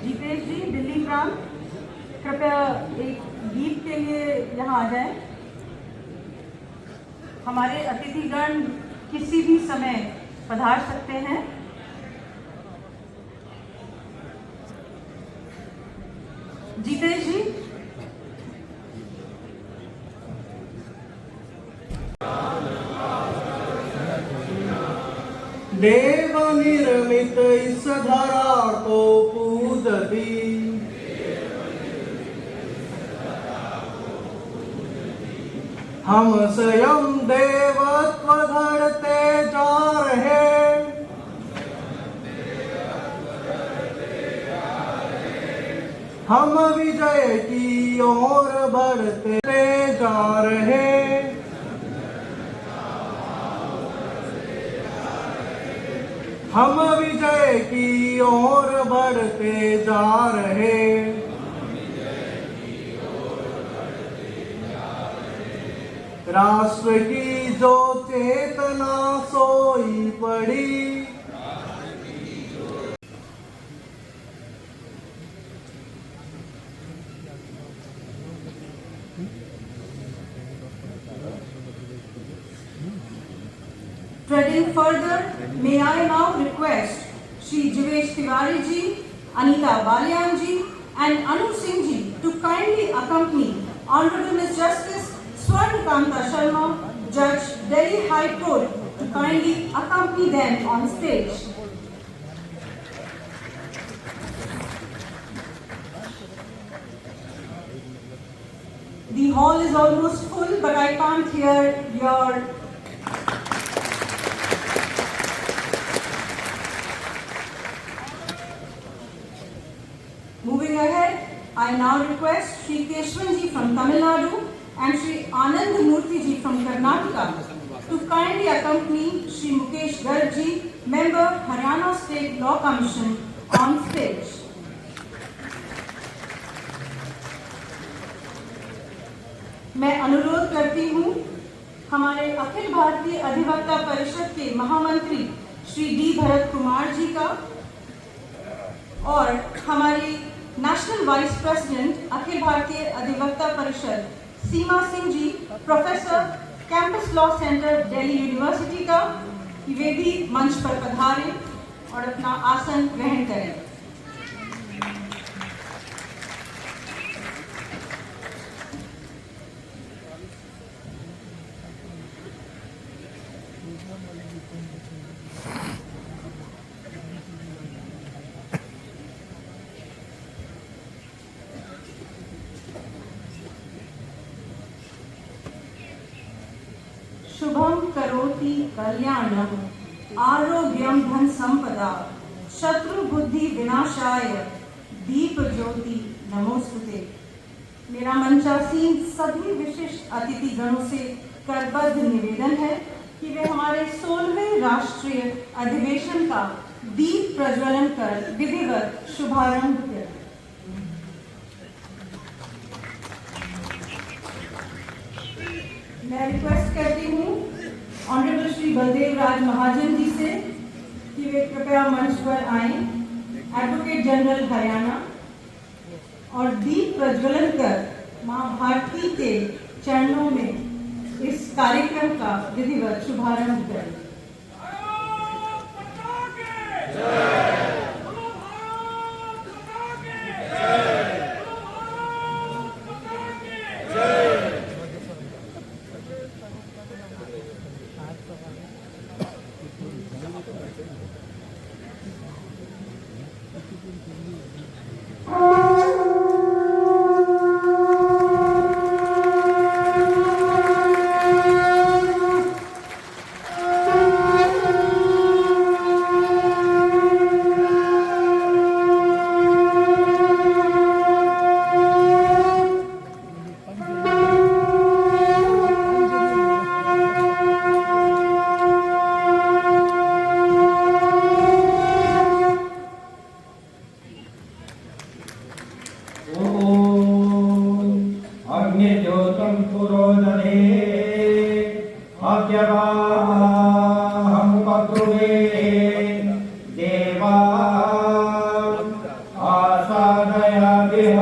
जीतेश जी, दिल्ली प्रांत, कृपया एक गीत के लिए यहाँ आ जाएं। हमारे अतिथिगण किसी भी समय पधार सकते हैं। जीतेश जी। देव निर्मित इस धरा को पूजती, हम स्वयं देवत्व धरते जा रहे, हम विजय की ओर बढ़ते जा रहे, हम विजय की ओर बढ़ते जा रहे। राष्ट्र की जो चेतना सोई पड़ी, Treading further, may I now request Shri Jivesh Tiwari ji, Anita Balyan ji, and Anu Singh ji to kindly accompany Honorable Miss Justice Swarnakanta Sharma, Judge Delhi High Court, to kindly accompany them on stage. The hall is almost full, but I can't hear your Moving ahead, I now request Shri Keshwan ji from Tamil Nadu and Shri Anand Murthy ji from Karnataka to kindly accompany Shri Mukesh Garg ji, member Haryana State Law Commission, on stage. मैं अनुरोध करती हूँ हमारे अखिल भारतीय अधिवक्ता परिषद के महामंत्री Shri D Bharat Kumar ji का और हमारी नेशनल वाइस प्रेसिडेंट अखिल Bharatiya Adhivakta Parishad Seema Singh ji, professor, campus law centre, Delhi university का, वे भी मंच पर पधारें और अपना आसन ग्रहण करें। शुभम करोति कल्याणम आरोग्यम धन संपदा शत्रु बुद्धि विनाशाय दीप ज्योति नमोस्तुते। मेरा मंचासीन सभी विशिष्ट अतिथि गणों से करबद्ध निवेदन है कि वे हमारे 16वें राष्ट्रीय अधिवेशन का दीप प्रज्वलन कर विधिवत शुभारंभ करें। मैं रिक्वेस्ट करती हूँ ऑनरेबल श्री बलदेव राज महाजन जी से कि वे कृपया मंच पर आएं, एडवोकेट जनरल हरियाणा, और दीप प्रज्वलन कर मां भारती के चरणों में इस कार्यक्रम का विधिवत शुभारंभ करें। दधे अद्यवाहं पक्रुवे देवा आसादयादिह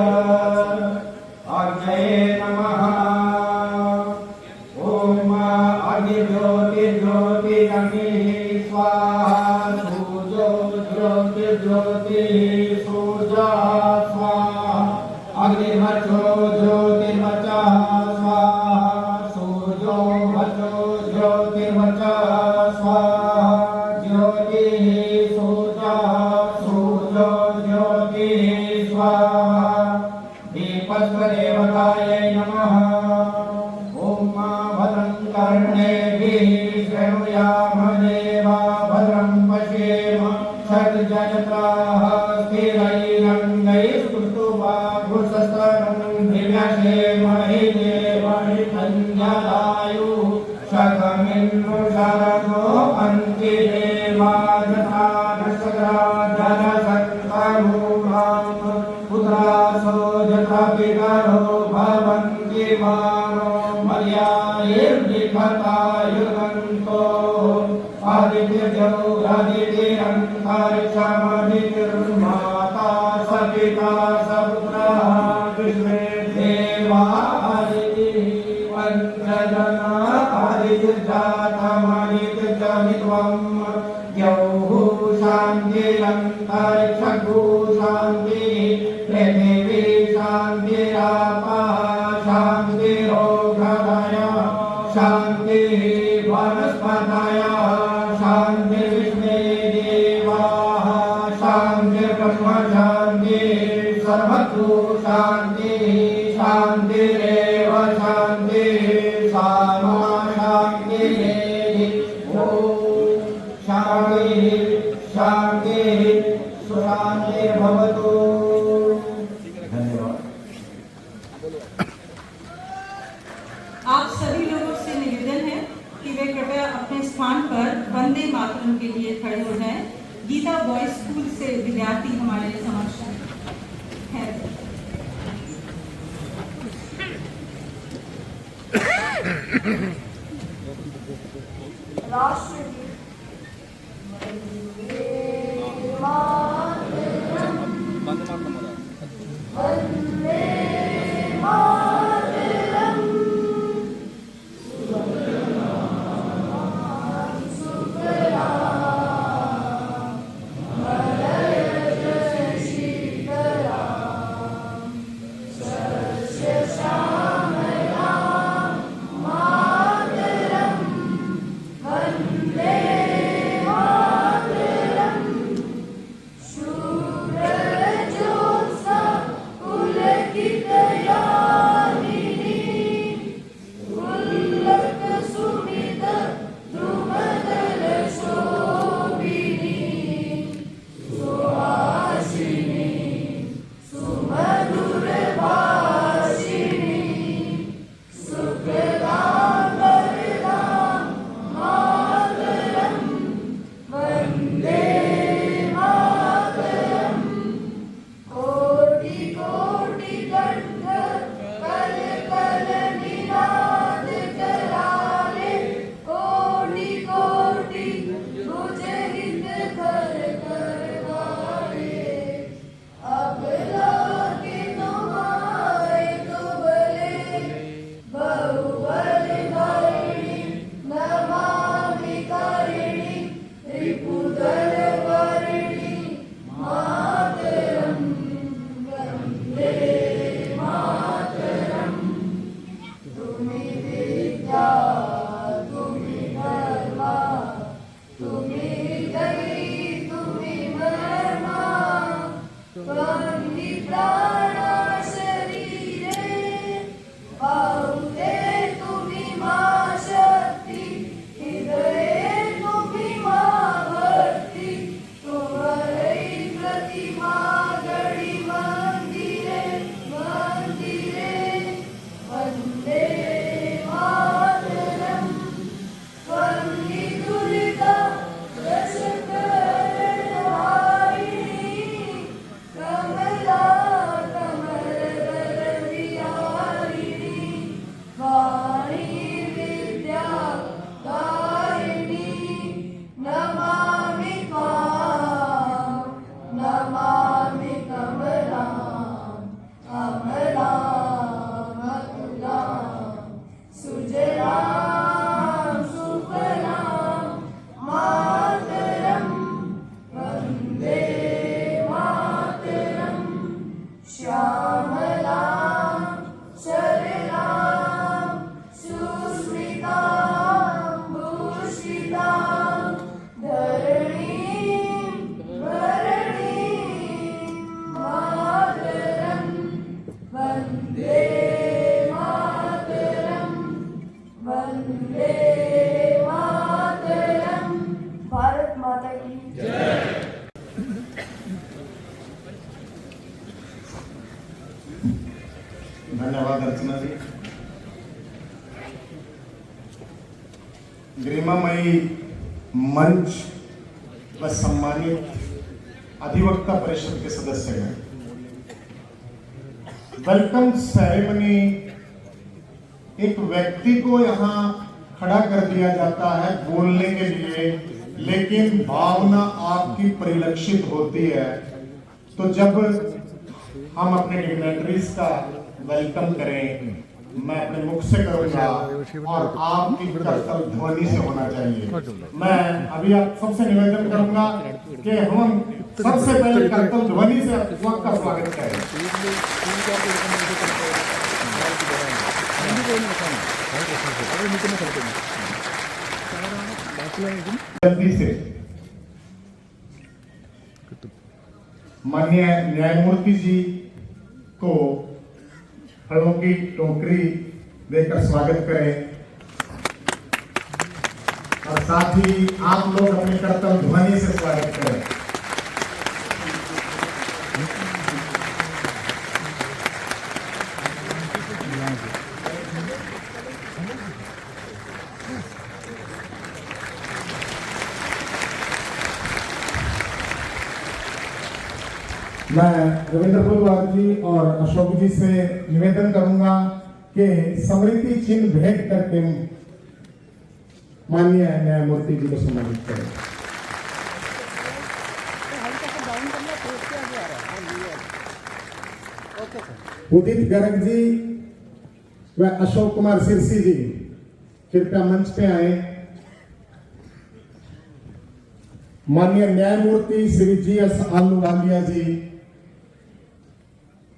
अग्नये नमः ॐ अग्निज्योतिर्ज्योतिरग्निः स्वाहा सूर्यो ज्योतिर्ज्योतिः सूर्या स्वाहा अग्निर्वचो ज्योतिर्वचः स्वाहा सूर्यो वचो ज्योतिर्वचः स्वाहा ज्योतिः सूर्या सूर्यो ज्योतिः स्वाहा दीपस्वदेवतायै नमः ॐ भद्रं कर्णेभिः शृणुयाम देवा भद्रं पश्येम षड्जत्राः स्थिरैरङ्गैस्तुष्टुवाघुषस्तनं दिव्यक्षेमहि देवहि कन्यदायुः शतमिन्नु शरदो अन्ति देवा यथा नक्षत्रा जनसत्तरूढां पुत्रासो यथा पितरो भवन्ति मानो मर्यायैर्लिखता युगन्तो आदित्यजौरादितिरन्तरिक्षमदितिर्माता सपिता सपुत्रः विश्वे देवा आदितिः पञ्चजना आदितिर्जातमदितिर्जनित्वं द्यौः शान्तिरन्तरिक्षगो शान्तिः पृथिवी शान्तिरापः शान्तिरोषधयः शान्तिः वनस्पतयः शान्तिर्विश्वे देवाः शान्तिर्ब्रह्म शान्तिः सर्वतो शान्तिः शान्तिरेव शान्तिः सामा शान्तिः ॐ शान्तिः शान्तिः सुशान्तिर्भवतु। धन्यवाद। आप सभी लोगों से निवेदन है कि वे कृपया अपने स्थान पर वंदे मातरम के लिए खड़े हो जाएं। गीता बॉयज स्कूल से विद्यार्थी हमारे समक्ष हैं। राष्ट्रगीत Shubhra सस्यलां सुफलां मातरं वन्दे मातरं श्यामलां सरलां सुस्मितां भूषितां धरणीं वरणीं मातरं वन्दे मातरं वन्दे मातरं भारत माता की धन्यवाद अर्चना जी। गरिमामयी मंच व सम्मानित अधिवक्ता परिषद के सदस्यगण, वेलकम सेरेमनी एक व्यक्ति को यहाँ खड़ा कर दिया जाता है बोलने के लिए, लेकिन भावना आपकी परिलक्षित होती है। तो जब हम अपने डिग्नेटरीज का वेलकम करें, मैं अपने मुख से करूंगा और आपकी करतल ध्वनि से होना चाहिए। मैं अभी आप सबसे निवेदन करूंगा कि हम सबसे पहले करतल ध्वनि से आपका स्वागत करें। जल्दी से माननीय न्यायमूर्ति जी को फलों की टोकरी देकर स्वागत करें और साथ ही आप लोग अपने करतल ध्वनि से स्वागत करें। मैं रविंद्र पुलवार जी और अशोक जी से निवेदन करूंगा कि स्मृति चिन्ह भेंट करके माननीय न्यायमूर्ति जी को सम्मानित करें। उदित गर्ग जी व अशोक कुमार सिरसी जी कृपया मंच पे आए। माननीय न्यायमूर्ति श्री GS आलूवालिया जी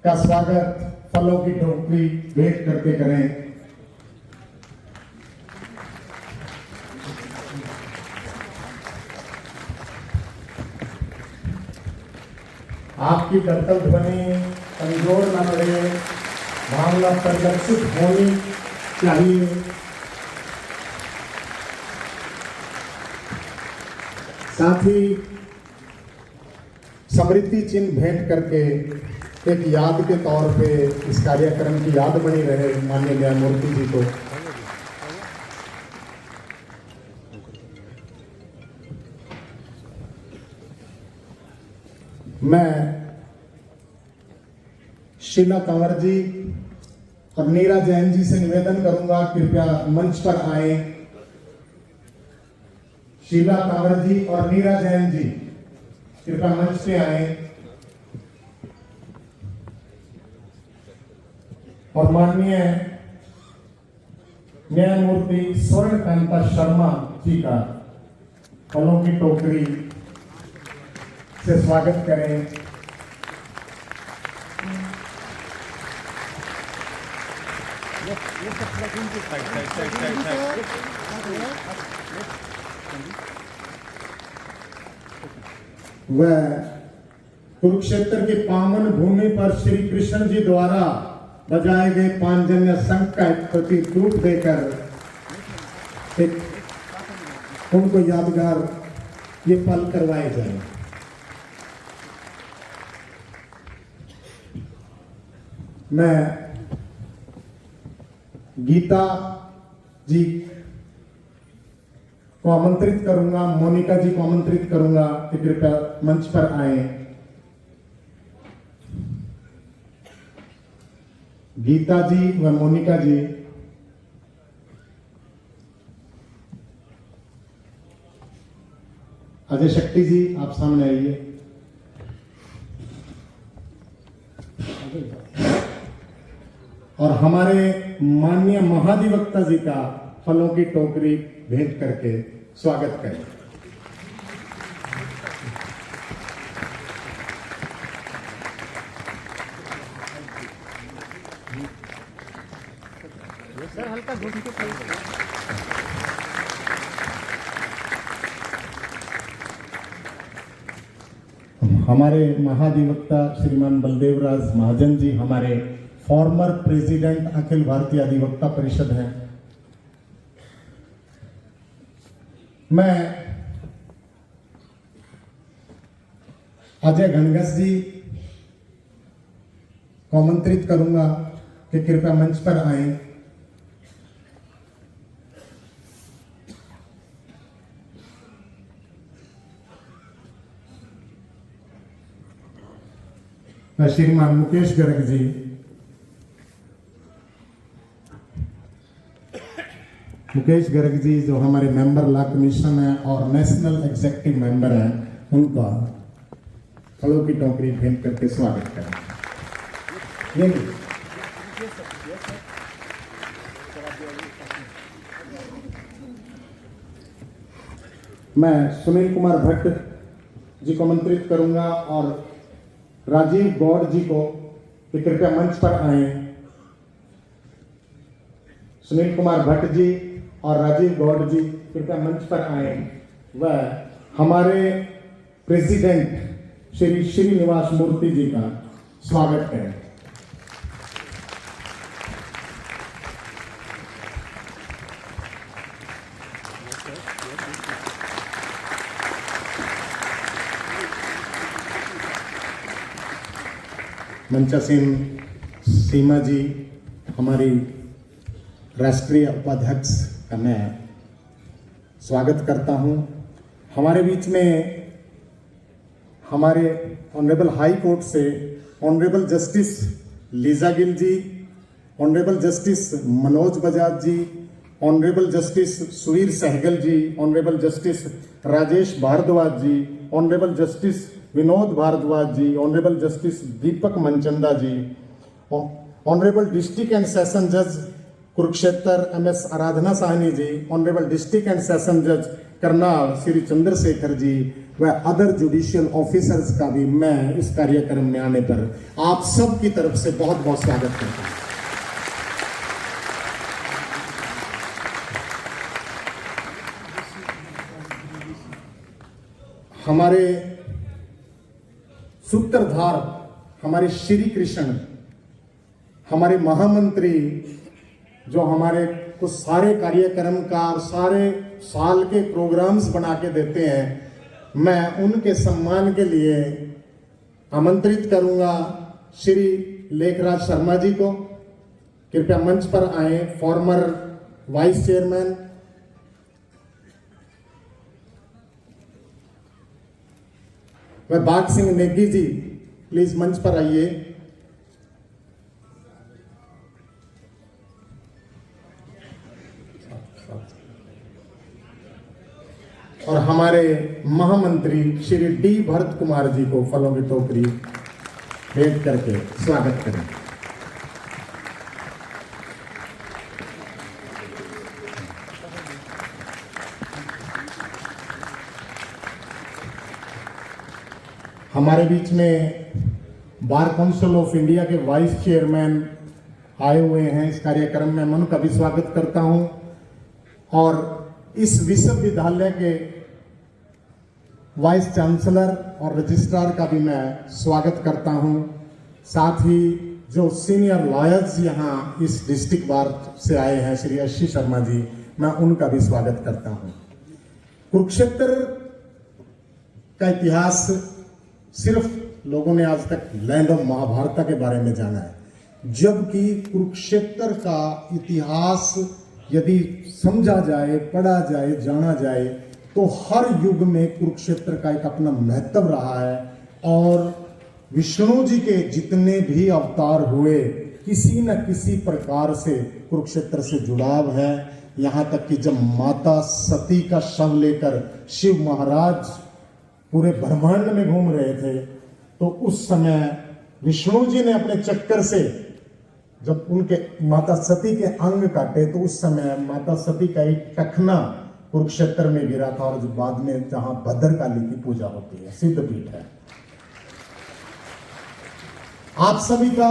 का स्वागत फलों की टोकरी भेंट करके करें। आपकी करतल ध्वनि कमजोर न पड़े, भावना परिलक्षित होनी चाहिए। साथ ही स्मृति चिन्ह भेंट करके एक याद के तौर पे इस कार्यक्रम की याद बनी रहे माननीय न्यायमूर्ति जी को। मैं शीला कंवर जी और नीरा जैन जी से निवेदन करूंगा कृपया मंच पर आए। शीला कंवर जी और नीरा जैन जी कृपया मंच पे आए और माननीय न्यायमूर्ति स्वर्णकांता शर्मा जी का फलों की टोकरी से स्वागत करें। वह कुरुक्षेत्र की पावन भूमि पर श्री कृष्ण जी द्वारा बजाए गए पांचजन्य शंख का एक प्रतीक रूप देकर एक उनको यादगार ये पल करवाए जाए। मैं गीता जी को आमंत्रित करूंगा, मोनिका जी को आमंत्रित करूंगा कि कृपया मंच पर आए। गीता जी व मोनिका जी अजय शक्ति जी आप सामने आइए। और हमारे माननीय महाधिवक्ता जी का फलों की टोकरी भेंट करके स्वागत करें। सर हल्का घुस के हमारे महाधिवक्ता श्रीमान बलदेव राज महाजन जी हमारे फॉर्मर प्रेसिडेंट अखिल भारतीय अधिवक्ता परिषद हैं। मैं अजय घनघस जी को आमंत्रित करूंगा कि कृपया मंच पर आए। श्रीमान मुकेश गर्ग जी, मुकेश गर्ग जी जो हमारे मेंबर लॉ कमीशन है और नेशनल एग्जीक्यूटिव मेंबर हैं, उनका फलों की टोकरी भेंट करके स्वागत करें। ये मैं सुनील कुमार भट्ट जी को आमंत्रित करूंगा और राजीव गौड़ जी को कि कृपया मंच पर आए। सुनील कुमार भट्ट जी और राजीव गौड़ जी कृपया मंच पर आए। वह हमारे प्रेसिडेंट श्री श्रीनिवास मूर्ति जी का स्वागत करें। मंचासीन सीमा जी हमारी राष्ट्रीय उपाध्यक्ष का मैं स्वागत करता हूं। हमारे बीच में हमारे ऑनरेबल हाई कोर्ट से honourable justice Leeza Gill ji, honourable justice Manoj Bajaj ji, honourable justice Suvir Sehgal ji, honourable justice Rajesh Bhardwaj ji, honourable justice Vinod Bhardwaj ji, honourable justice Deepak Manchanda ji, honourable district and session जज Kurukshetra MS Aradhana Sahni ji, honourable district and session जज करनाल श्री चंद्रशेखर जी व अदर जुडिशियल ऑफिसर्स का भी मैं इस कार्यक्रम में आने पर आप सब की तरफ से बहुत बहुत स्वागत करता हूं। हमारे सूत्रधार हमारे श्री कृष्ण, हमारे महामंत्री जो हमारे कुछ सारे कार्यक्रम का और सारे साल के प्रोग्राम्स बना के देते हैं, मैं उनके सम्मान के लिए आमंत्रित करूंगा श्री लेखराज शर्मा जी को। कृपया मंच पर आए। फॉर्मर वाइस चेयरमैन व बाग सिंह नेगी जी प्लीज मंच पर आइए। और हमारे महामंत्री श्री डी भरत कुमार जी को फलों की टोकरी भेंट करके स्वागत करें। हमारे बीच में बार काउंसिल ऑफ इंडिया के वाइस चेयरमैन आए हुए हैं इस कार्यक्रम में, मैं उनका भी स्वागत करता हूं। और इस विश्वविद्यालय के वाइस चांसलर और रजिस्ट्रार का भी मैं स्वागत करता हूं। साथ ही जो सीनियर लॉयर्स यहाँ इस डिस्ट्रिक्ट बार से आए हैं श्री अशी शर्मा जी, मैं उनका भी स्वागत करता हूं। कुरुक्षेत्र का इतिहास सिर्फ लोगों ने आज तक लैंड ऑफ महाभारत के बारे में जाना है, जबकि कुरुक्षेत्र का इतिहास यदि समझा जाए, पढ़ा जाए, जाना जाए तो हर युग में कुरुक्षेत्र का एक अपना महत्व रहा है। और विष्णु जी के जितने भी अवतार हुए, किसी न किसी प्रकार से कुरुक्षेत्र से जुड़ाव है। यहाँ तक कि जब माता सती का शव लेकर शिव महाराज पूरे ब्रह्मांड में घूम रहे थे, तो उस समय विष्णु जी ने अपने चक्कर से जब उनके माता सती के अंग काटे तो उस समय माता सती का एक टखना कुरुक्षेत्र में गिरा था, और जो बाद में जहां भद्रकाली की पूजा होती है, सिद्ध पीठ है। आप सभी का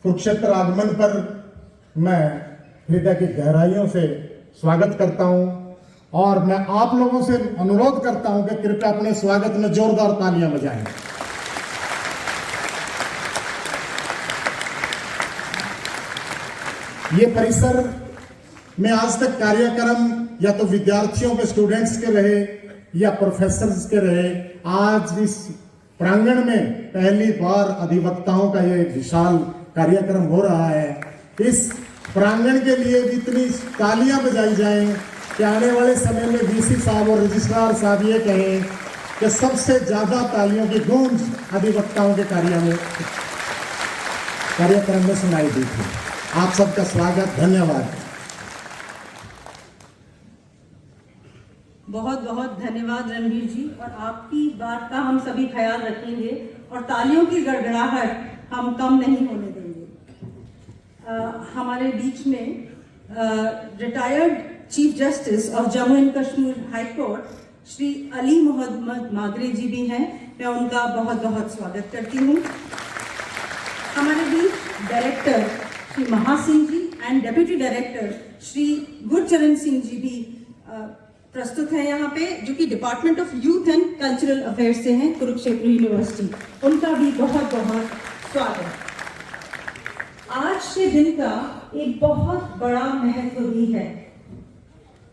कुरुक्षेत्र आगमन पर मैं हृदय की गहराइयों से स्वागत करता हूं, और मैं आप लोगों से अनुरोध करता हूं कि कृपया अपने स्वागत में जोरदार तालियां बजाएं। ये परिसर में आज तक कार्यक्रम या तो विद्यार्थियों के, स्टूडेंट्स के रहे या प्रोफेसर्स के रहे, आज इस प्रांगण में पहली बार अधिवक्ताओं का ये विशाल कार्यक्रम हो रहा है। इस प्रांगण के लिए इतनी तालियां बजाई जाएं कि आने वाले समय में वीसी साहब और रजिस्ट्रार साहब ये कहें कि सबसे ज्यादा तालियों की गूंज अधिवक्ताओं के कार्यक्रम में सुनाई दी थी। आप सबका स्वागत, धन्यवाद। बहुत बहुत धन्यवाद रणवीर जी, और आपकी बात का हम सभी ख्याल रखेंगे और तालियों की गड़गड़ाहट हम कम नहीं होने देंगे। हमारे बीच में retired chief justice of Jammu and Kashmir high court Shri Ali Mohammad Magrey ji भी हैं, मैं उनका बहुत बहुत स्वागत करती हूँ। हमारे बीच director Shri Mahasingh ji and deputy director Shri Gurcharan Singh ji भी प्रस्तुत हैं यहाँ पे, जो कि department of youth and cultural affairs से हैं, कुरुक्षेत्र यूनिवर्सिटी। उनका भी बहुत बहुत स्वागत। आज के दिन का एक बहुत बड़ा महत्व भी है।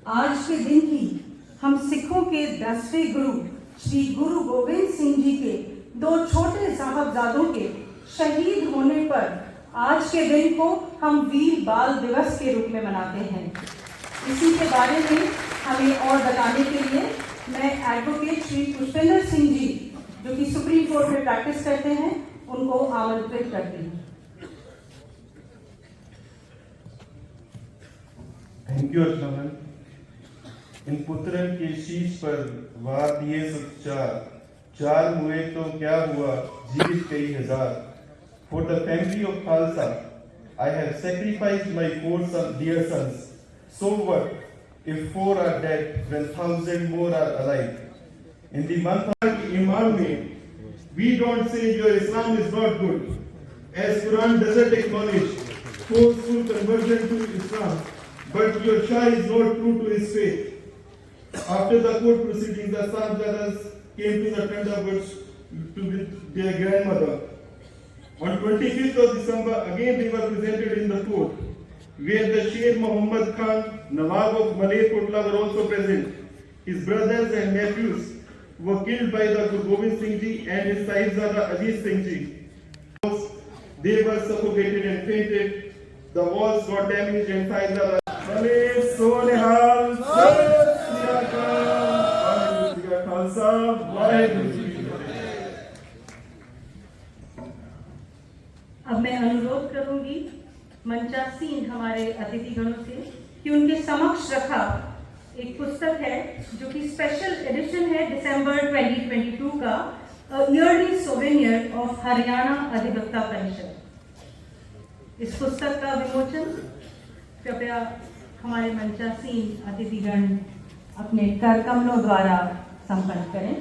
आज के दिन ही हम सिखों के 10वें गुरु श्री गुरु गोविंद सिंह जी के 2 छोटे साहबजादों के शहीद होने पर आज के दिन को हम वीर बाल दिवस के रूप में मनाते हैं। इसी के बारे में हमें और बताने के लिए मैं एडवोकेट श्री पुष्पेंद्र सिंह जी, जो कि सुप्रीम कोर्ट में प्रैक्टिस करते हैं, उनको आमंत्रित करती हूँ। थैंक यू अर्चना। इन पुत्रन के शीश पर वार दिए सच्चार, 4 हुए तो क्या हुआ, जीवित कई हजार। For the family of Khalsa, I have sacrificed my 4 dear sons. So what if 4 are dead when 1,000 more are alive? In the month of Imam mein, we don't say your Islam is not good, as Quran doesn't acknowledge forceful conversion to Islam, but your Shah is not true to his faith. After the court proceedings, the Sahibzadas came to the Tandavats to with their grandmother. On 25th of December, again they were presented in the court, where the Sher Muhammad Khan, Nawab of Malay Kotla, were also present. His brothers and nephews were killed by the Guru Gobind Singh Ji and his Sahibzada Ajit Singh Ji. They were suffocated and fainted. The walls got damaged and Sahibzada अब मैं अनुरोध करूंगी मंचासीन हमारे अतिथिगणों से कि उनके समक्ष रखा एक पुस्तक है, जो कि स्पेशल एडिशन है दिसंबर 2022 का, ईयरली सोवेनियर ऑफ हरियाणा अधिवक्ता परिषद। इस पुस्तक का विमोचन कृपया हमारे मंचासीन अतिथिगण अपने कर कमलों द्वारा संपन्न करें।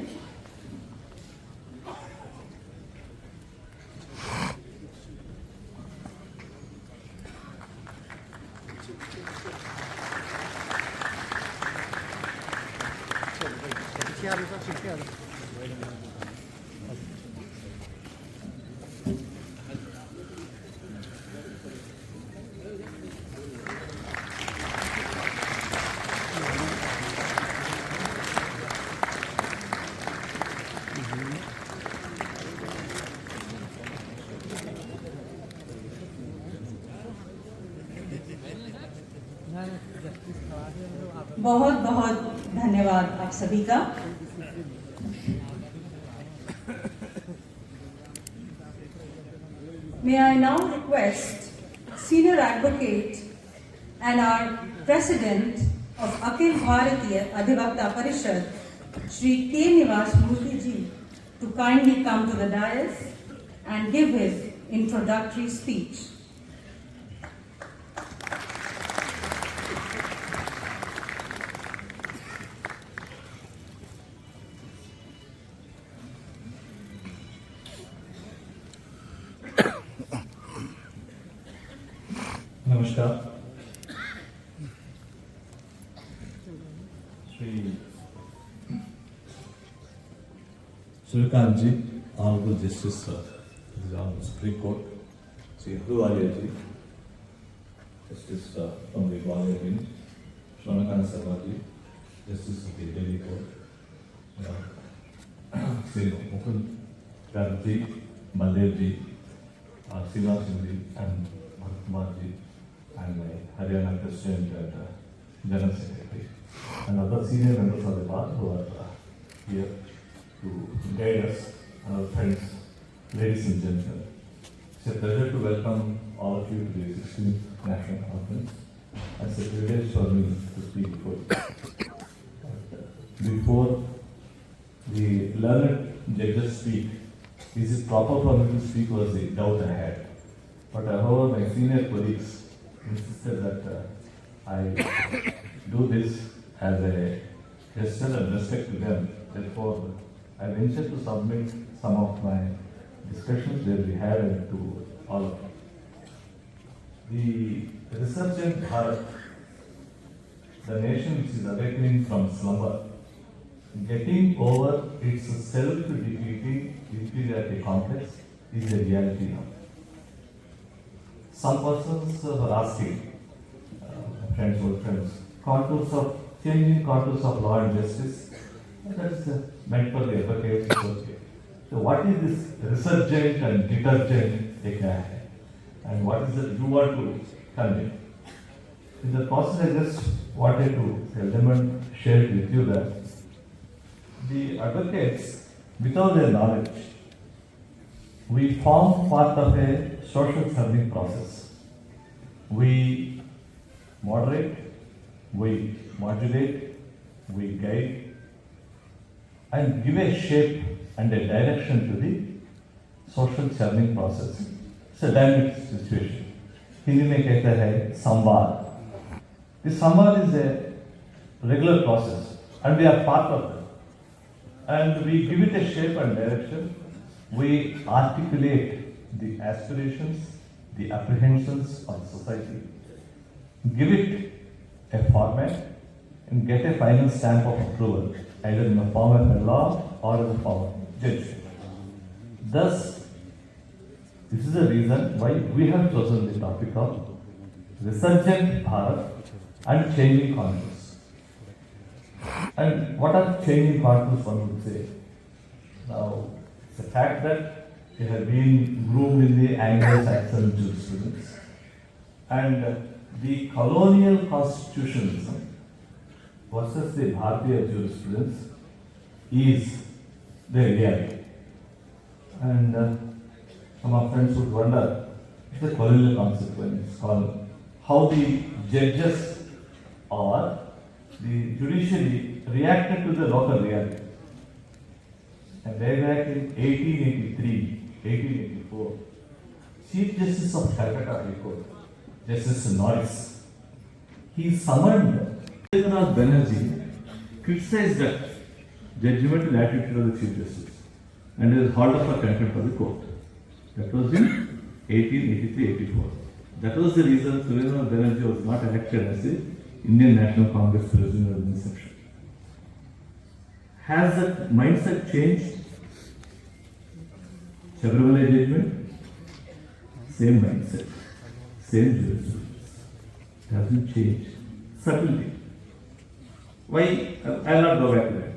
बहुत बहुत धन्यवाद आप सभी का। May I now request Senior Advocate and our President of Akhil Bharatiya Adhivakta Parishad, Shri K. Nivas Murthy ji, to kindly come to the dais and give his introductory speech. नमस्कार। श्री सूर्यकांत जी, Honorable Justice Supreme Court, Sri Ahluwalia ji, Justice from the Gwalior Bench, Shravanakanta Sarma ji, Justice of the Delhi Court, Sri Mukund Garg ji, Maldev ji, Srivas ji, and Bharat Kumar ji, and my Haryana President and General Secretary, and other senior members of the bar who are here to guide us, and our friends, ladies and gentlemen. It's a pleasure to welcome all of you to the 16th National Conference. It's a privilege for me to speak before you. Before the learned judges speak, is it proper for me to speak was the doubt I had. But however, my senior colleagues insisted that I do this as a gesture and respect to them. Therefore, I venture to submit some of my discussions that we had to all of you. The resurgent Bharat, the nation which is awakening from slumber, getting over its self-defeating inferiority complex is a reality now. Some persons are asking, old friends, changing contours of law and justice, that is meant for the advocates. Okay. So what is this resurgent and detergent and what is it you want to convey? In the process, I just wanted to tell them and share it with you that the advocates, without their knowledge, we form part of a social serving process. We moderate, we modulate, we guide, and give a shape and a direction to the social churning process. It's a dynamic situation. Hindi mein kehta hai samvad. This samvad is a regular process and we are part of it. And we give it a shape and direction. We articulate the aspirations, the apprehensions of society, give it a format and get a final stamp of approval, either in the form of a law or in the form of judgment. Thus, this is the reason why we have chosen the topic of resurgent Bharat and changing contours. And what are changing contours, one would say? Now, the fact that they have been groomed in the Anglo-Saxon jurisprudence and the colonial constitutions versus the Bharatiya jurisprudence is the reality. And some of friends would wonder, the colonial concept when it's called, how the judges or the judiciary reacted to the local reality. And way back in 1883, 1884, Chief Justice of Calcutta High Court, Justice Norris, he summoned Rabindranath Banerjee, criticized that judgmental attitude of the Chief Justice and is hauled up for contempt of the court. That was in 1883-84. That was the reason Rabindranath Banerjee was not elected as the Indian National Congress president at the inception. Has that mindset changed? Sabarimala judgment, same mindset, same jurisprudence. It hasn't changed. Subtlety. Why? I'll not go back to that.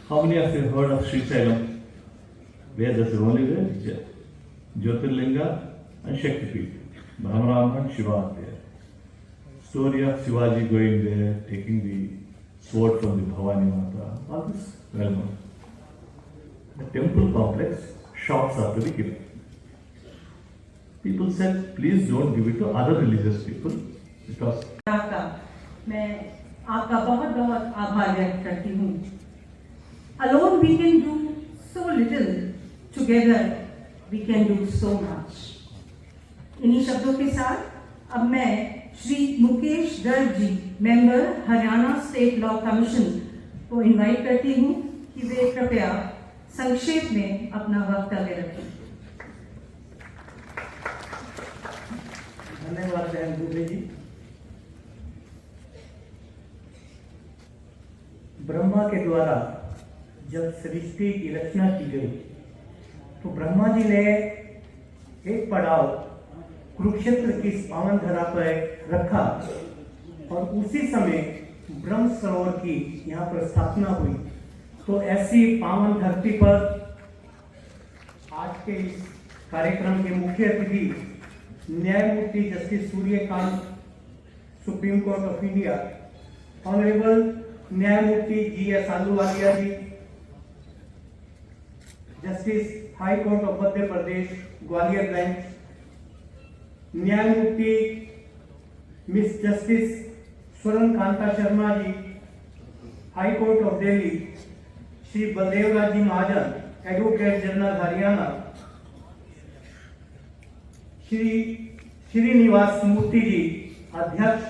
How many of you have heard of Sri Sailam? Where there's only the Jyotirlinga and Shaktipeeth. Brahmarama and Shiva are there. Story of Shivaji going there, taking the sword from the Bhavani Mata, all this well known. The temple complex, shops are to be given. People said, please don't give it to other religious people because मैं आपका बहुत बहुत आभार व्यक्त करती हूँ. Alone we can do so little, together we can do so much. इन्हीं शब्दों के साथ अब मैं Shri Mukesh Garg ji, member Haryana state law commission को इनवाइट करती हूँ कि वे कृपया संक्षेप में अपना वक्तव्य रखें. धन्यवाद बहन दुबे जी। ब्रह्मा के द्वारा जब सृष्टि की रचना की गई तो ब्रह्मा जी ने एक पड़ाव कुरुक्षेत्र की इस पावन धरा पर रखा और उसी समय ब्रह्म सरोवर की यहाँ पर स्थापना हुई। तो ऐसी पावन धरती पर आज के इस कार्यक्रम के मुख्य अतिथि न्यायमूर्ति justice Suryakant, supreme court of India, honourable न्यायमूर्ति G S. Ahluwalia ji, justice high court of Madhya Pradesh Gwalior bench, न्यायमूर्ति miss justice Swarana Kanta Sharma ji, high court of Delhi, Shri Baldev Raj ji Mahajan, advocate general Haryana, Shri Srinivas Murthy ji, अध्यक्ष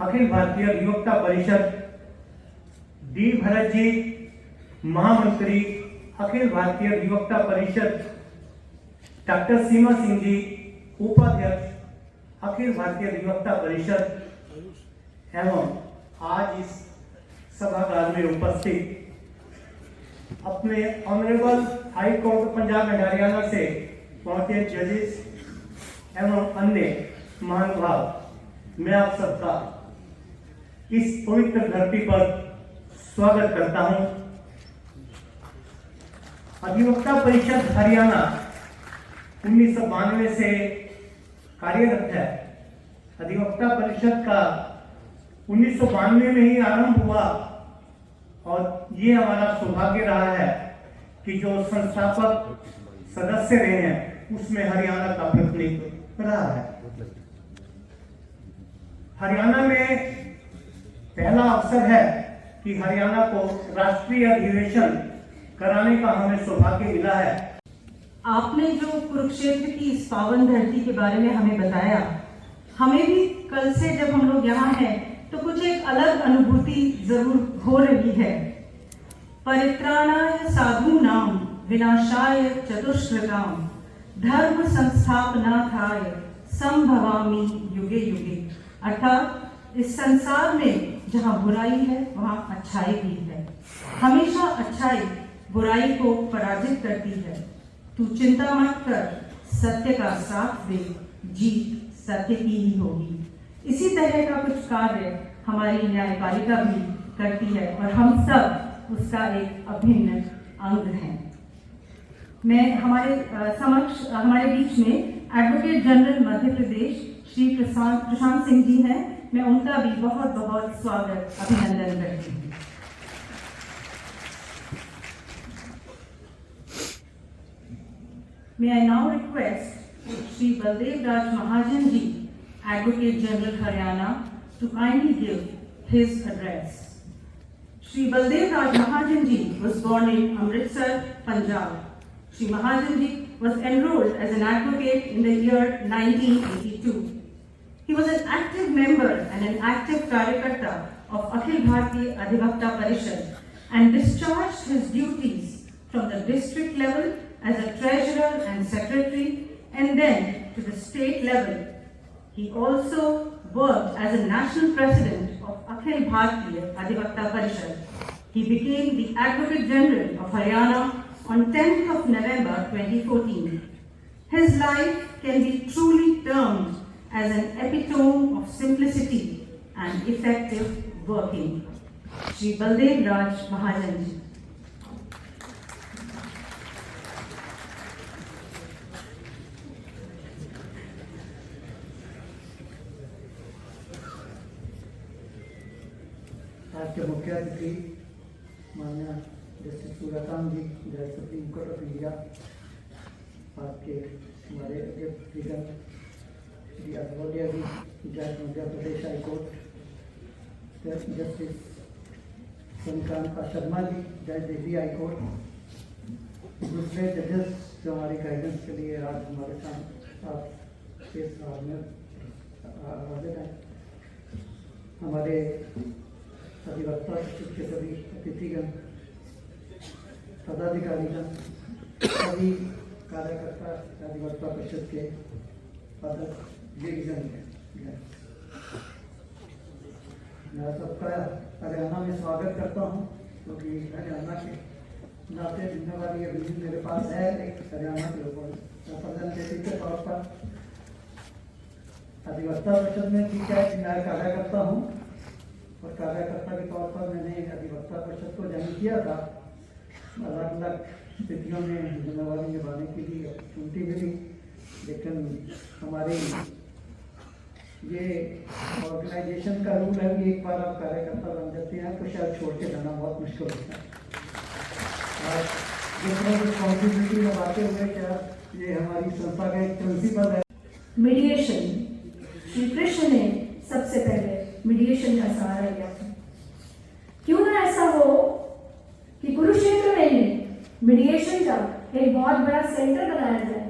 अखिल भारतीय अधिवक्ता परिषद, डी भरत जी, महामंत्री अखिल भारतीय अधिवक्ता परिषद, डॉक्टर सीमा सिंह जी, उपाध्यक्ष अखिल भारतीय अधिवक्ता परिषद एवं आज इस सभागार में उपस्थित अपने honourable high court Punjab and Haryana से पहुंचे जजेस एवं अन्य महानुभाव, मैं आप सबका इस पवित्र धरती पर स्वागत करता हूं। अधिवक्ता परिषद हरियाणा 1992 से कार्यरत है। अधिवक्ता परिषद का 1992 में ही आरंभ हुआ और ये हमारा सौभाग्य रहा है कि जो संस्थापक सदस्य रहे हैं उसमें हरियाणा का प्रतिनिधित्व रहा है। हरियाणा में पहला अवसर है कि हरियाणा को राष्ट्रीय अधिवेशन कराने का हमें सौभाग्य मिला है। आपने जो कुरुक्षेत्र की इस पावन धरती के बारे में हमें बताया, हमें भी कल से जब हम लोग यहाँ हैं तो कुछ एक अलग अनुभूति जरूर हो रही है। परित्राणाय साधूनां विनाशाय चतुष्कृतां धर्म संस्थापनार्थाय संभवामि युगे युगे। अर्थात इस संसार में जहाँ बुराई है वहाँ अच्छाई भी है। हमेशा अच्छाई बुराई को पराजित करती है। तू चिंता मत कर, सत्य का साथ दे, जीत सत्य की ही होगी। इसी तरह का कुछ कार्य हमारी न्यायपालिका भी करती है और हम सब उसका एक अभिन्न अंग हैं। मैं हमारे बीच में एडवोकेट जनरल मध्य प्रदेश श्री प्रशांत सिंह जी हैं। मैं उनका भी बहुत बहुत स्वागत अभिनंदन करती हूँ। May I now request Shri Baldev Raj Mahajan ji, Advocate General Haryana, to kindly give his address. Shri Baldev Raj Mahajan ji was born in Amritsar, Punjab. Shri Mahajan ji was enrolled as an advocate in the year 1982. He was an active member and an active Karyakarta of Akhil Bharatiya Adhivakta Parishad and discharged his duties from the district level as a treasurer and secretary and then to the state level. He also worked as a national president of Akhil Bharatiya Adhivakta Parishad. He became the Advocate General of Haryana on 10th of November 2014. His life can be truly termed as an epitome of simplicity and effective working. Shri Baldev Raj Mahajan ji. आज के मुख्य अतिथि माननीय justice Suryakant जी, जज supreme court of India, आपके हमारे अध्यक्ष श्री आलूवालिया जी, जज Madhya Pradesh high court, justice स्वर्ण शर्मा जी, जज दिल्ली हाई कोर्ट, दूसरे जजेस जो हमारी गाइडेंस के लिए आज हमारे साथ इस हाल में हाजिर हैं, हमारे अधिवक्ता के सभी अतिथिगण, पदाधिकारीगण, सभी कार्यकर्ता अधिवक्ता परिषद के पदाधिकारीगण हैं। मैं सबका हरियाणा में स्वागत करता हूँ, क्योंकि हरियाणा के नाते जिम्मेवारी अभी भी मेरे पास है एक हरियाणा के ऊपर रिप्रेजेंटेटिव के तौर पर। अधिवक्ता परिषद में ठीक है कि मैं कार्य करता हूँ, और कार्यकर्ता के तौर पर मैंने अधिवक्ता परिषद को ज्वाइन किया था। अलग अलग स्थितियों में जिम्मेवारी निभाने के लिए अपॉर्चुनिटी मिली, लेकिन हमारी ये ऑर्गेनाइजेशन का रूल है कि एक बार आप कार्यकर्ता बन जाते हैं तो शायद छोड़ के जाना बहुत मुश्किल होता है। और दूसरों को रिस्पॉन्सिबिलिटी निभाते हुए क्या ये हमारी संस्था का एक प्रिंसिपल है। मीडिएशन, श्री कृष्ण ने सबसे पहले मीडिएशन का सहारा लिया था। क्यों ना ऐसा हो कि कुरुक्षेत्र में ही मीडिएशन का एक बहुत बड़ा सेंटर बनाया जाए।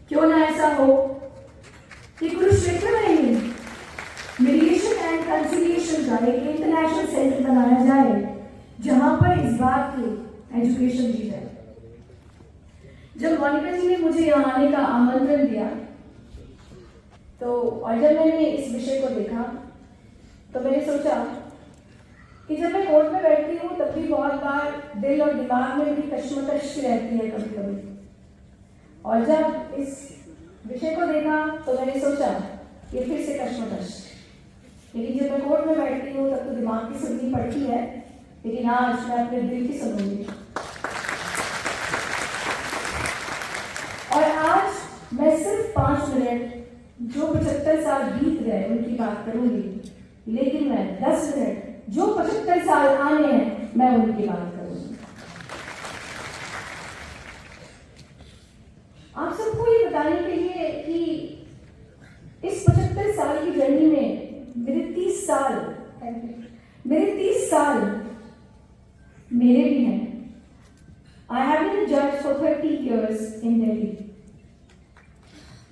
क्यों ना ऐसा हो कि कुरुक्षेत्र में ही मीडिएशन एंड कंसिलिएशन का एक इंटरनेशनल सेंटर बनाया जाए, जहां पर इस बात की एजुकेशन दी जाए। जब मोनिका जी ने मुझे यहाँ आने का आमंत्रण दिया, तो और जब मैंने इस विषय को देखा, तो मैंने सोचा कि जब मैं कोर्ट में बैठती हूँ तब भी बहुत बार दिल और दिमाग में भी कश्मकश रहती है कभी कभी। और जब इस विषय को देखा तो मैंने सोचा ये फिर से कश्मकश। लेकिन जब मैं कोर्ट में बैठती हूँ तब तो दिमाग की सुननी पड़ती है, लेकिन आज मैं अपने दिल की सुनूंगी। और आज मैं सिर्फ 5 मिनट जो 75 साल बीत गए उनकी बात करूंगी, लेकिन मैं 10 मिनट जो 75 साल आने हैं मैं उनकी बात करूंगी। आप सबको ये बताने के लिए कि इस 75 साल की जर्नी में मेरे 30 साल मेरे भी हैं। आई हैव बीन अ जज फॉर 30 years इन दिल्ली।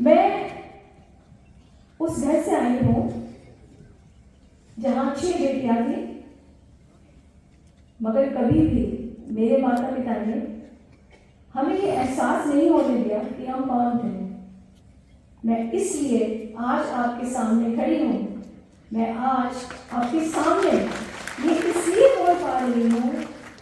मैं उस घर से आई हूं जहां 6 बेटियां थी, मगर कभी भी मेरे माता पिता ने हमें ये एहसास नहीं होने दिया कि हम कौन थे। मैं इसलिए आज आपके सामने खड़ी हूं। मैं आज आपके सामने ये इसलिए बोल पा रही हूं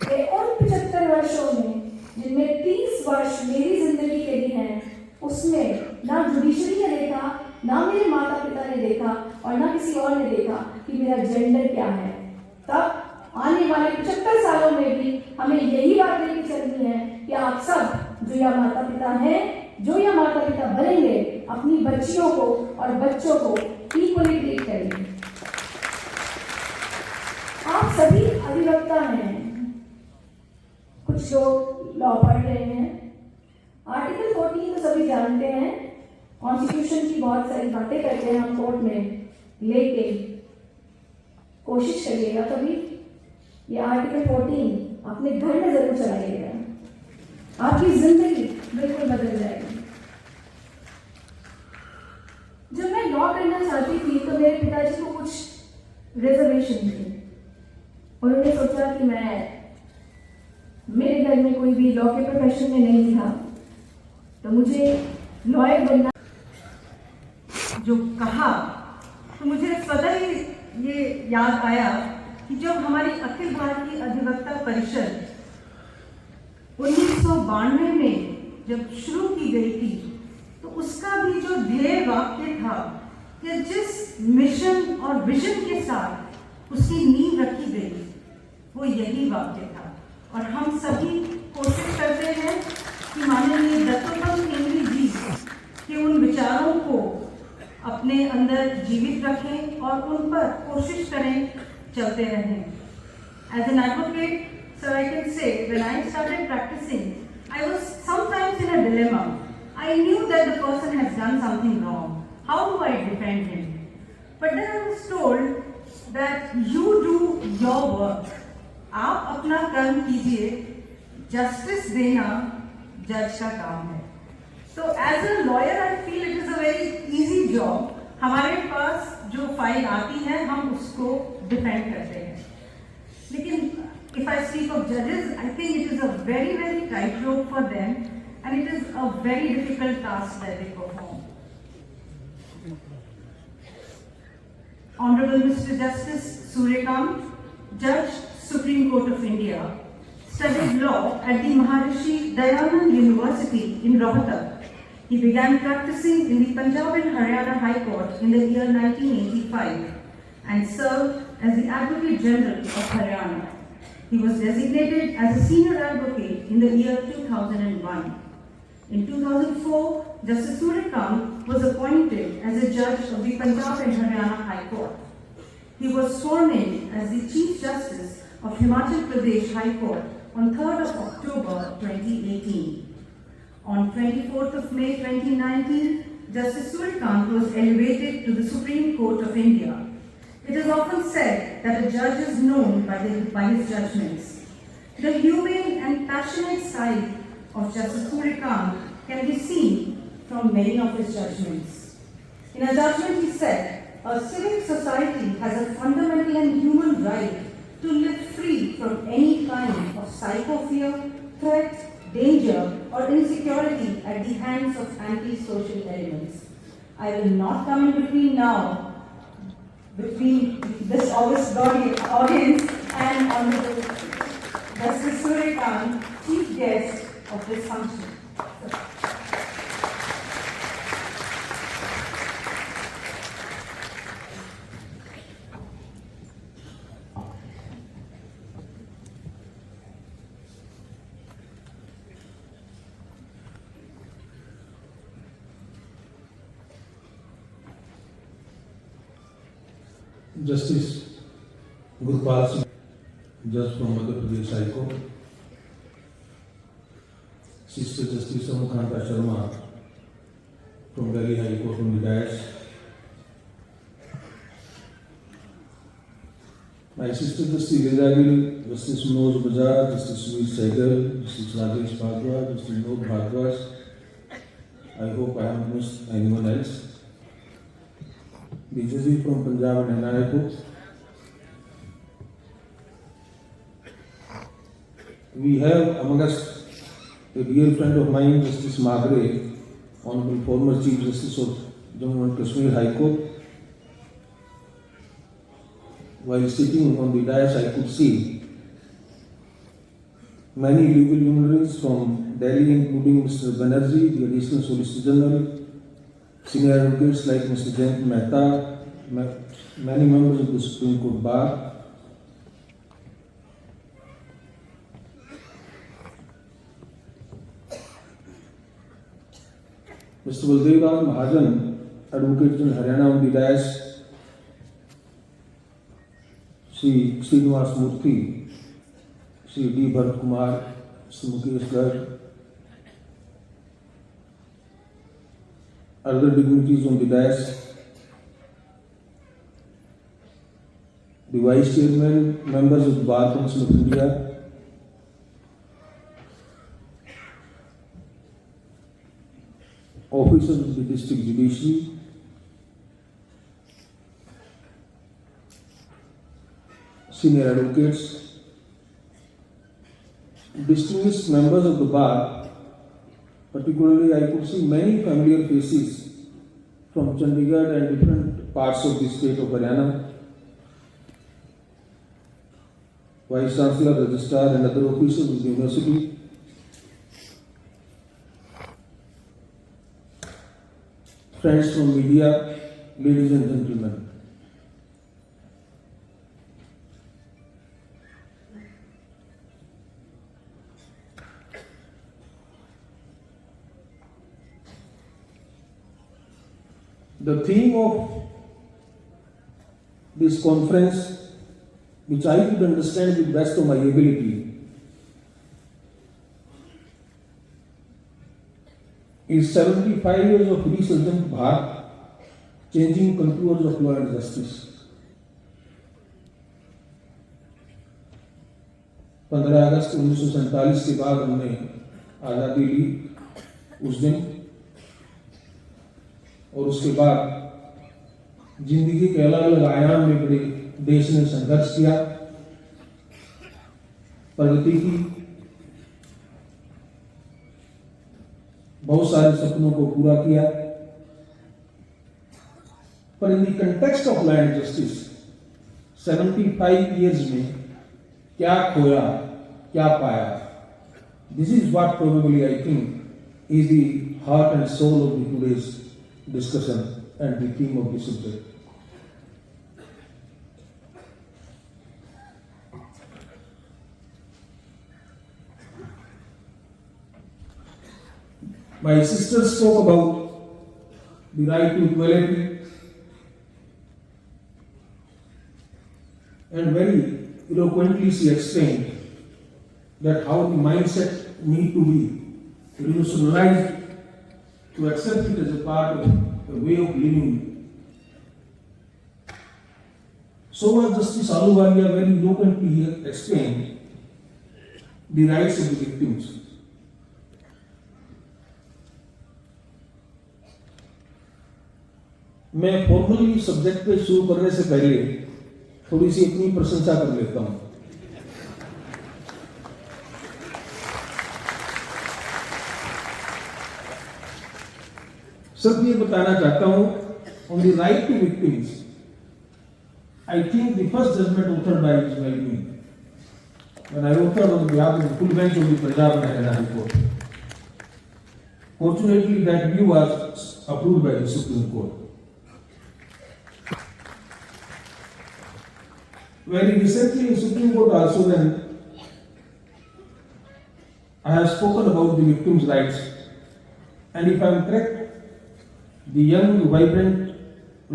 कि उन 75 वर्षों में जिनमें 30 वर्ष मेरी जिंदगी के लिए हैं, उसमें ना जुडिशरी ने देखा, ना मेरे माता पिता ने देखा, और ना किसी और ने देखा कि मेरा जेंडर क्या है। तब आने वाले 75 सालों में भी हमें यही बात लेके चलनी है कि आप सब जो या माता पिता हैं, जो या माता पिता बनेंगे, अपनी बच्चियों को और बच्चों को इक्वली ट्रीट करेंगे। आप सभी अधिवक्ता हैं, कुछ लोग लॉ पढ़ रहे हैं। आर्टिकल 14 तो सभी जानते हैं, कॉन्स्टिट्यूशन की बहुत सारी बातें करते हैं हम कोर्ट में, लेकिन कोशिश करिएगा कभी ये आर्टिकल 14 अपने घर में जरूर चलाइएगा, आपकी जिंदगी बिल्कुल बदल जाएगी। जब मैं लॉ करना चाहती थी तो मेरे पिताजी को कुछ रिजर्वेशन थी। उन्होंने सोचा कि मेरे घर में कोई भी लॉ के प्रोफेशन में नहीं था, तो मुझे लॉयर बनना जो कहा तो मुझे सदा ही ये याद आया कि जब हमारी अखिल भारतीय अधिवक्ता परिषद 1992 में जब शुरू की गई थी, तो उसका भी जो ध्येय वाक्य था कि जिस मिशन और विजन के साथ उसकी नींव रखी गई, वो यही वाक्य था। और हम सभी कोशिश करते हैं कि माननीय दत्तोपंत ठेंगड़ी जी के उन विचारों को अपने अंदर जीवित रखें और उन पर कोशिश करें चलते रहें। As an advocate, sir, I can say when I started practicing, I was sometimes in a dilemma. I knew that the person has done something wrong. How do I defend him? But then I was told that you do your work. आप अपना कर्म कीजिए, justice देना जज का काम है। तो as a lawyer I feel it is a very easy job. हमारे पास जो फाइल आती है हम उसको डिफेंड करते हैं। लेकिन इफ आई स्पीक ऑफ जजेस, I think it is a very very tight rope for them and it is a very difficult task that they perform. Honorable Mr. Justice Suryakant, Judge, Supreme Court of India, studied law at the Maharishi Dayanand University in Rohtak. He began practicing in the Punjab and Haryana High Court in the year 1985 and served as the Advocate General of Haryana. He was designated as a senior advocate in the year 2001. In 2004, Justice Suryakant was appointed as a judge of the Punjab and Haryana High Court. He was sworn in as the Chief Justice of Himachal Pradesh High Court on 3rd of October 2018. On 24th of May 2019, Justice Suryakant was elevated to the Supreme Court of India. It is often said that a judge is known by his judgments. The humane and passionate side of Justice Suryakant can be seen from many of his judgments. In a judgment he said, "A civic society has a fundamental and human right to live free from any kind of psycho-fear, threat, danger or insecurity at the hands of anti-social elements." I will not come in between this august audience and Honorable Justice Suryakant, Chief Guest of this function. Justice Gurpal Singh, Judge from Madhya Pradesh High Court, Sister Justice Amakanta Sharma from Delhi High Court on the dais, my sister Justice Vedagil, Justice Manoj Bajaj, Justice Sumit Sehgal, Justice Rajesh Bhardwaj, Justice Vinod Bhardwaj. I hope I haven't missed anyone else. The judges from Punjab and Haryana Court. We have among us a dear friend of mine, Justice Magre, Honorable former Chief Justice of Jammu and Kashmir High Court. While sitting on the dais, I could see many legal luminaries from Delhi, including Mr. Banerjee, the Additional Solicitor General, senior advocates like Mr. Jayant Mehta, many members of the Supreme Court Bar. Mr. Baldev Mahajan, Advocate in Haryana on the dais, Sri Srinivas Murthy, Sri D. Bharat Kumar, Mr. Mukesh Garg, other dignitaries on the dais, the Vice Chairman, members of the Bar Council of India, officers of the District Judiciary, senior advocates, distinguished members of the Bar. Particularly, I could see many familiar faces from Chandigarh and different parts of the state of Haryana. Vice Chancellor, Registrar and other officials of the University. Friends from media, ladies and gentlemen. The theme of this conference, which I could understand with the best of my ability, is 75 years of resurgent Bharat, changing contours of law and justice. 15 अगस्त 1947 के बाद हमने आज़ादी ली उस दिन, और उसके बाद जिंदगी के अलग अलग आयाम में बड़े देश ने संघर्ष किया, प्रगति की, बहुत सारे सपनों को पूरा किया। पर in the context of land justice 75 years में क्या खोया, क्या पाया, this is what probably I think is the heart and soul of the today's discussion and the theme of the subject. My sister spoke about the right to equality and very eloquently she explained that how the mindset need to be revolutionized to accept it as a part of a way of living. So was Justice Ahluwalia very eloquently here explained the rights of the victims. मैं formally subject पे शुरू करने से पहले थोड़ी सी अपनी प्रशंसा कर लेता हूं। सब ये बताना चाहता हूं on the right to victims. I think the first judgement authored by me when I authored on behalf of the full bench of the Punjab and Haryana High Court. Fortunately that view was approved by the Supreme Court. Very recently in Supreme Court also then I have spoken about the victims' rights, and if I am correct, the young vibrant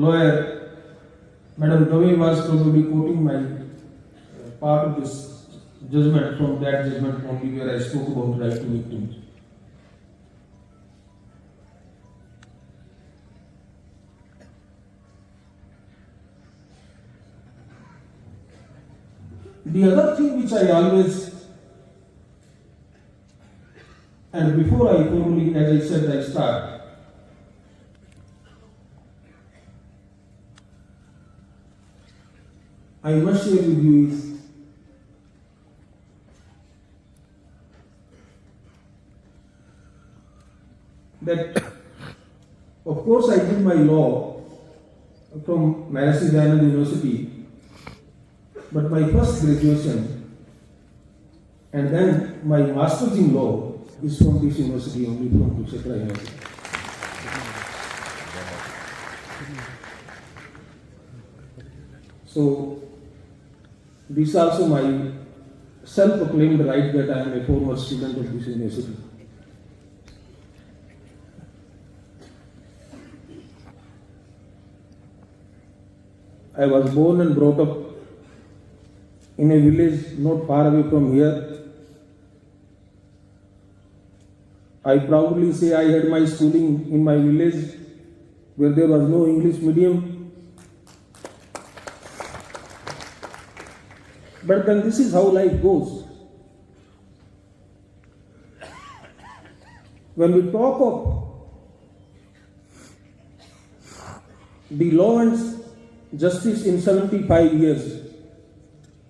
lawyer Madam Dove was probably quoting my part of this judgment from that judgment only where I spoke about right to victims. The other thing which I always, and before I formally, as I said, I start, I must share with you is that, of course, I did my law from Maharishi Dayananda University. But my first graduation and then my master's in law is from this university only, from Kurukshetra University. So this is also my self-proclaimed right that I am a former student of this university. I was born and brought up in a village not far away from here. I proudly say I had my schooling in my village where there was no English medium. But then this is how life goes. When we talk of the law and justice in 75 years,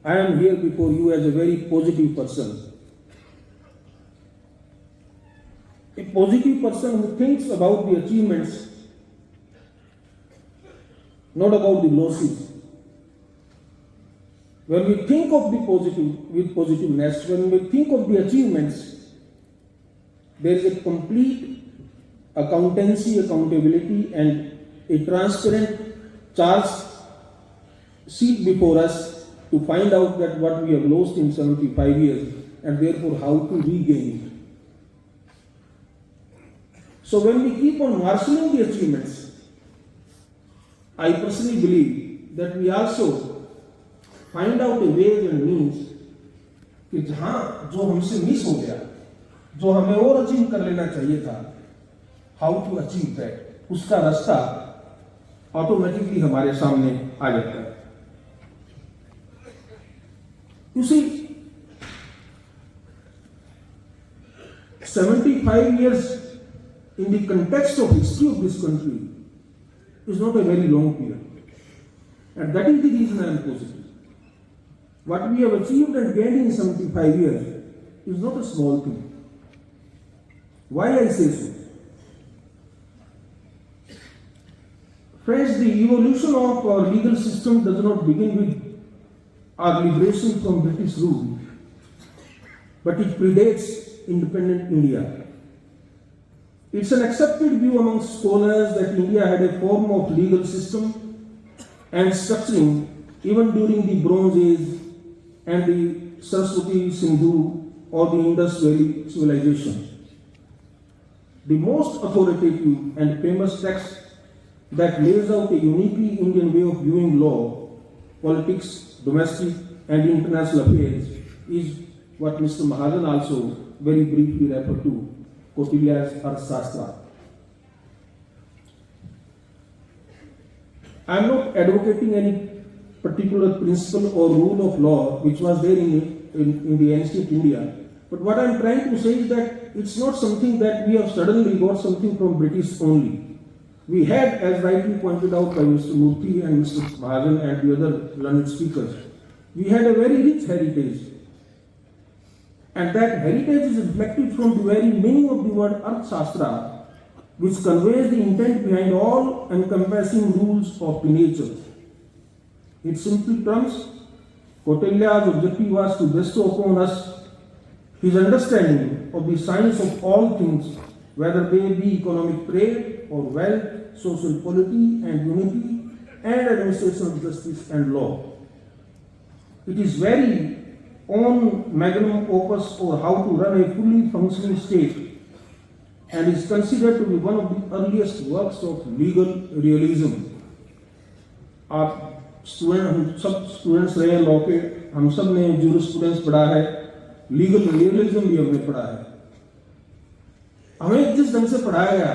I am here before you as a very positive person. A positive person who thinks about the achievements, not about the losses. When we think of the positive with positiveness, when we think of the achievements, there is a complete accountancy, accountability, and a transparent charge sheet before us to find out that what we have lost in 75 years and therefore how to regain it. So when we keep on marshalling the achievements, I personally believe that we also find out a ways and means कि जहां जो हमसे miss हो गया, जो हमें और achieve कर लेना चाहिए था, how to achieve that, उसका रास्ता ऑटोमेटिकली हमारे सामने आ जाता है। You see, 75 years in the context of history of this country is not a very long period. And that is the reason I am positive. What we have achieved and gained in 75 years is not a small thing. Why I say so? Friends, the evolution of our legal system does not begin with our liberation from British rule, but it predates independent India. It's an accepted view among scholars that India had a form of legal system and structuring even during the Bronze Age and the Saraswati Sindhu or the Indus Valley civilization. The most authoritative and famous text that lays out a uniquely Indian way of viewing law, politics, domestic and international affairs is what Mr. Mahajan also very briefly referred to, Kautilya's Arthashastra. I am not advocating any particular principle or rule of law which was there in the ancient India, but what I am trying to say is that it's not something that we have suddenly got something from British only. We had, as rightly pointed out by Mr. Murthy and Mr. Mahajan and the other learned speakers, we had a very rich heritage. And that heritage is reflected from the very meaning of the word Arthashastra, which conveys the intent behind all encompassing rules of nature. In simple terms, Kautilya's objective was to bestow upon us his understanding of the science of all things, whether they be economic trade or wealth, social polity and unity, and administration of justice and law. It is very own magnum opus for how to run a fully functioning state and is considered to be one of the earliest works of legal realism. आप हम सब students रहे law के, हम सब ने jurisprudence पढ़ा है, लीगल रियलिज्म भी हमने पढ़ा है. हमें जिस ढंग से पढ़ाया गया,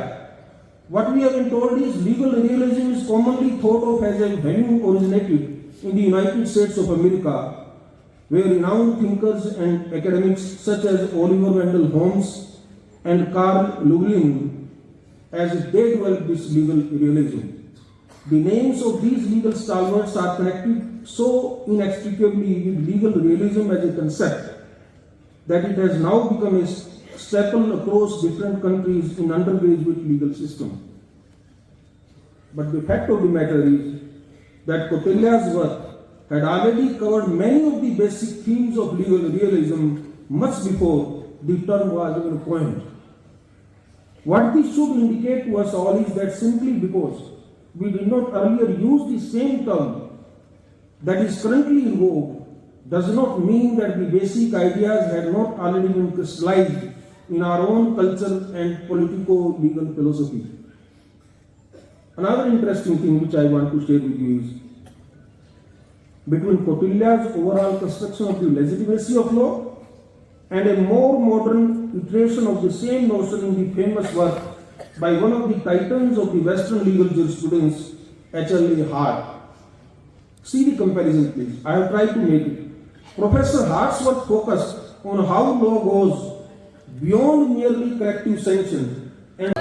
what we have been told is legal realism is commonly thought of as a value originated in the United States of America, where renowned thinkers and academics such as Oliver Wendell Holmes and Carl Lublin, as they developed this legal realism. The names of these legal stalwarts are connected so inextricably with legal realism as a concept that it has now become a staple across different countries in undergraduate legal system. But the fact of the matter is that Kautilya's work had already covered many of the basic themes of legal realism much before the term was even coined. What this should indicate to us all is that simply because we did not earlier use the same term that is currently in vogue does not mean that the basic ideas had not already been crystallized in our own culture and politico-legal philosophy. Another interesting thing which I want to share with you is between Kautilya's overall construction of the legitimacy of law and a more modern iteration of the same notion in the famous work by one of the titans of the Western legal jurisprudence, H.L.A. Hart. See the comparison, please. I have tried to make it. Professor Hart's work focused on how law goes beyond merely corrective sanction and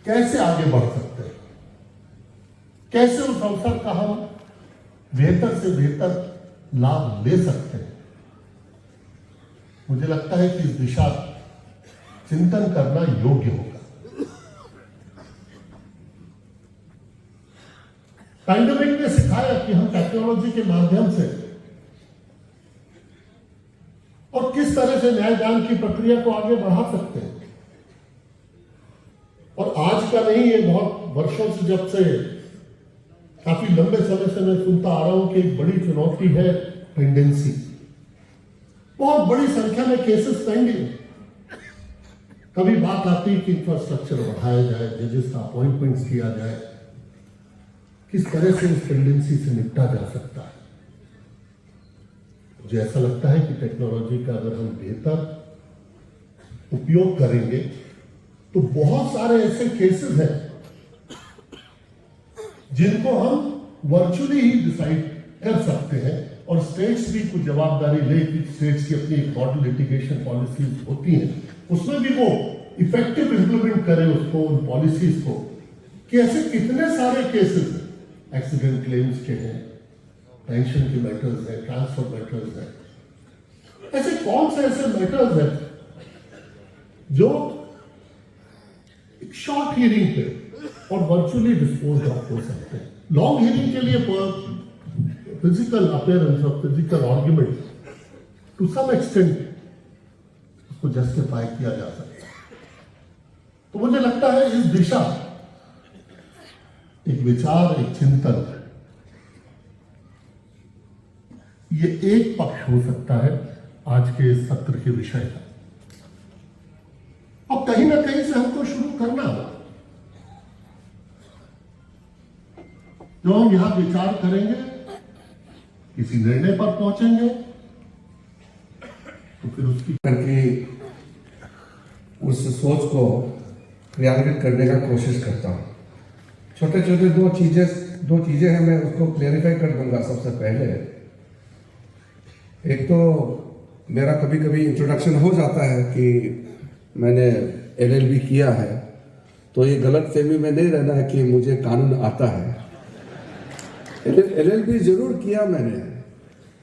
कैसे आगे बढ़ सकते हैं, कैसे उस अवसर का हम बेहतर से बेहतर लाभ ले सकते हैं। मुझे लगता है कि इस दिशा चिंतन करना योग्य होगा। पैंडेमिक ने सिखाया कि हम टेक्नोलॉजी के माध्यम से और किस तरह से न्याय दान की प्रक्रिया को आगे बढ़ा सकते हैं। और आज का नहीं, ये बहुत वर्षों से, जब से काफी लंबे समय से मैं सुनता आ रहा हूं कि एक बड़ी चुनौती है पेंडेंसी। बहुत बड़ी संख्या में केसेस पेंडिंग। कभी बात आती है कि इंफ्रास्ट्रक्चर बढ़ाया जाए, जजेस का अपॉइंटमेंट्स किया जाए, किस तरह से उस पेंडेंसी से निपटा जा सकता है। मुझे ऐसा लगता है कि टेक्नोलॉजी का अगर हम बेहतर उपयोग करेंगे तो बहुत सारे ऐसे केसेस हैं जिनको हम वर्चुअली ही डिसाइड कर सकते हैं। और स्टेट्स भी कुछ जवाबदारी ले कि स्टेट्स की अपनी मॉडल लिटिगेशन पॉलिसीज होती हैं, उसमें भी वो इफेक्टिव इंप्लीमेंट करें उसको, उन पॉलिसीज को, कि ऐसे कितने सारे केसेस हैं, एक्सीडेंट क्लेम्स के हैं, पेंशन के मैटर्स हैं, ट्रांसफर मैटर्स हैं, ऐसे कौन से ऐसे मैटर्स हैं जो एक शॉर्ट हियरिंग पे और वर्चुअली डिस्पोज ऑफ हो सकते हैं। लॉन्ग हियरिंग के लिए फिजिकल अपीयरेंस और physical argument to some extent उसको जस्टिफाई किया जा सकता है। तो मुझे लगता है इस दिशा, एक विचार, एक चिंतन, ये एक पक्ष हो सकता है आज के इस सत्र के विषय का। अब कहीं ना कहीं से हमको शुरू करना होगा। जो हम यहां विचार करेंगे, किसी निर्णय पर पहुंचेंगे, तो फिर उसकी करके उस सोच को क्रियान्वित करने का कोशिश करता हूँ। छोटे छोटे दो चीजें हैं, मैं उसको क्लेरिफाई कर दूंगा। सबसे पहले, एक तो मेरा कभी कभी इंट्रोडक्शन हो जाता है कि मैंने एलएलबी किया है, तो ये गलत फहमी में नहीं रहना है कि मुझे कानून आता है। एलएलबी जरूर किया मैंने,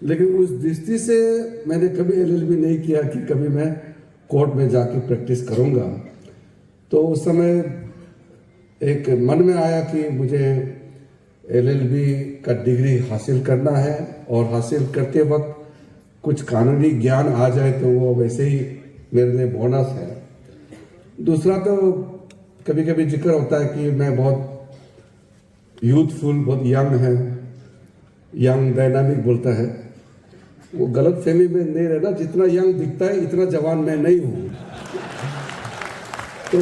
लेकिन उस दृष्टि से मैंने कभी एलएलबी नहीं किया कि कभी मैं कोर्ट में जाके प्रैक्टिस करूंगा। तो उस समय एक मन में आया कि मुझे एलएलबी का डिग्री हासिल करना है, और हासिल करते वक्त कुछ कानूनी ज्ञान आ जाए तो वो वैसे ही मेरे लिए बोनस है। दूसरा, तो कभी कभी जिक्र होता है कि मैं बहुत यूथफुल, बहुत यंग है, यंग डायनामिक बोलता है। वो गलत फहमी में नहीं रहना, जितना यंग दिखता है इतना जवान मैं नहीं हूँ। तो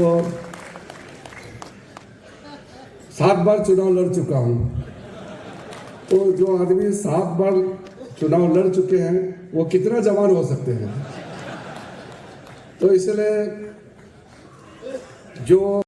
7 बार चुनाव लड़ चुका हूँ। तो जो आदमी 7 बार चुनाव लड़ चुके हैं वो कितना जवान हो सकते हैं। तो इसलिए जो